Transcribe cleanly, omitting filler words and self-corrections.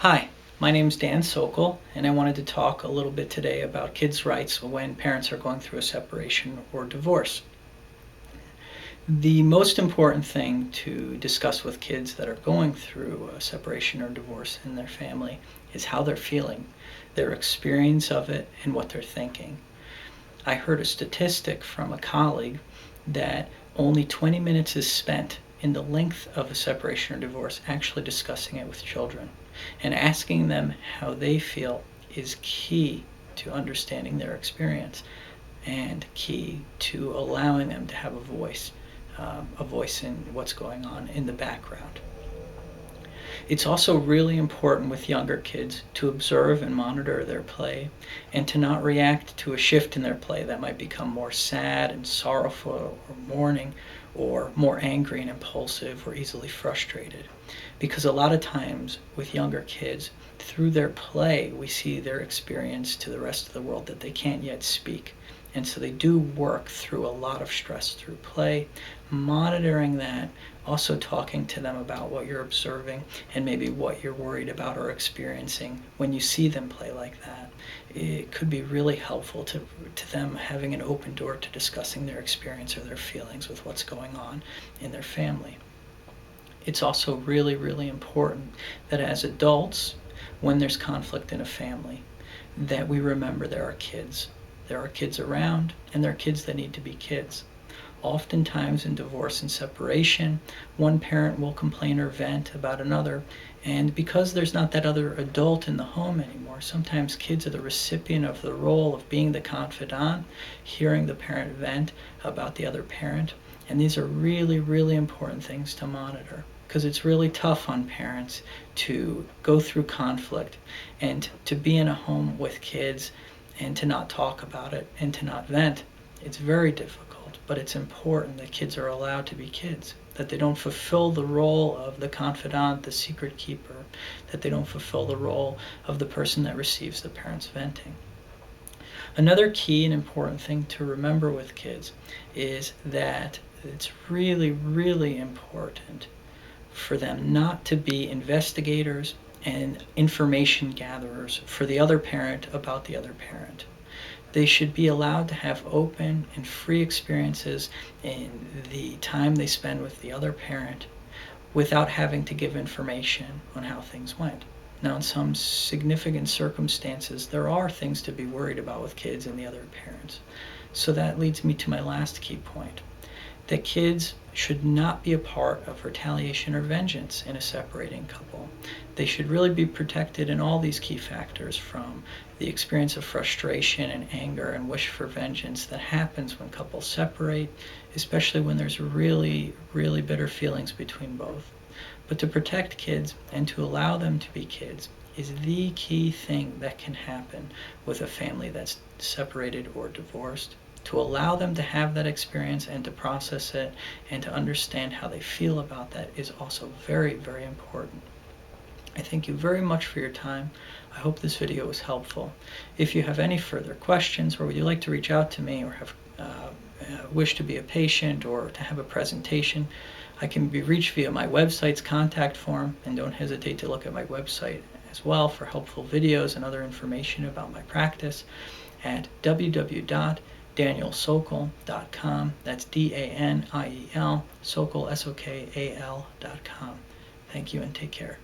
Hi, my name is Dan Sokol, and I wanted to talk a little bit today about kids' rights when parents are going through a separation or divorce. The most important thing to discuss with kids that are going through a separation or divorce in their family is how they're feeling, their experience of it, and what they're thinking. I heard a statistic from a colleague that only 20 minutes is spent in the length of a separation or divorce actually discussing it with children. And asking them how they feel is key to understanding their experience and key to allowing them to have a voice in what's going on in the background. It's also really important with younger kids to observe and monitor their play and to not react to a shift in their play that might become more sad and sorrowful or mourning or more angry and impulsive or easily frustrated. Because a lot of times with younger kids, through their play, we see their experience to the rest of the world that they can't yet speak. And so they do work through a lot of stress through play, monitoring that, also talking to them about what you're observing and maybe what you're worried about or experiencing when you see them play like that. It could be really helpful to them having an open door to discussing their experience or their feelings with what's going on in their family. It's also really, really important that as adults, when there's conflict in a family, that we remember there are kids. There are kids around, and there are kids that need to be kids. Oftentimes in divorce and separation, one parent will complain or vent about another, and because there's not that other adult in the home anymore, sometimes kids are the recipient of the role of being the confidant, hearing the parent vent about the other parent, and these are really, really important things to monitor because it's really tough on parents to go through conflict and to be in a home with kids and to not talk about it and to not vent. It's very difficult, but it's important that kids are allowed to be kids, that they don't fulfill the role of the confidant, the secret keeper, that they don't fulfill the role of the person that receives the parents venting. Another key and important thing to remember with kids is that it's really, really important for them not to be investigators and information gatherers for the other parent about the other parent. They should be allowed to have open and free experiences in the time they spend with the other parent without having to give information on how things went. Now, in some significant circumstances, there are things to be worried about with kids and the other parents. So that leads me to my last key point, that kids should not be a part of retaliation or vengeance in a separating couple. They should really be protected in all these key factors from the experience of frustration and anger and wish for vengeance that happens when couples separate, especially when there's really, really bitter feelings between both. But to protect kids and to allow them to be kids is the key thing that can happen with a family that's separated or divorced. To allow them to have that experience and to process it and to understand how they feel about that is also very, very important. I thank you very much for your time. I hope this video was helpful. If you have any further questions or would you like to reach out to me or have wish to be a patient or to have a presentation, I can be reached via my website's contact form, and don't hesitate to look at my website as well for helpful videos and other information about my practice at www.danielsokol.com. That's DANIEL, Sokol, SOKAL.com. Thank you and take care.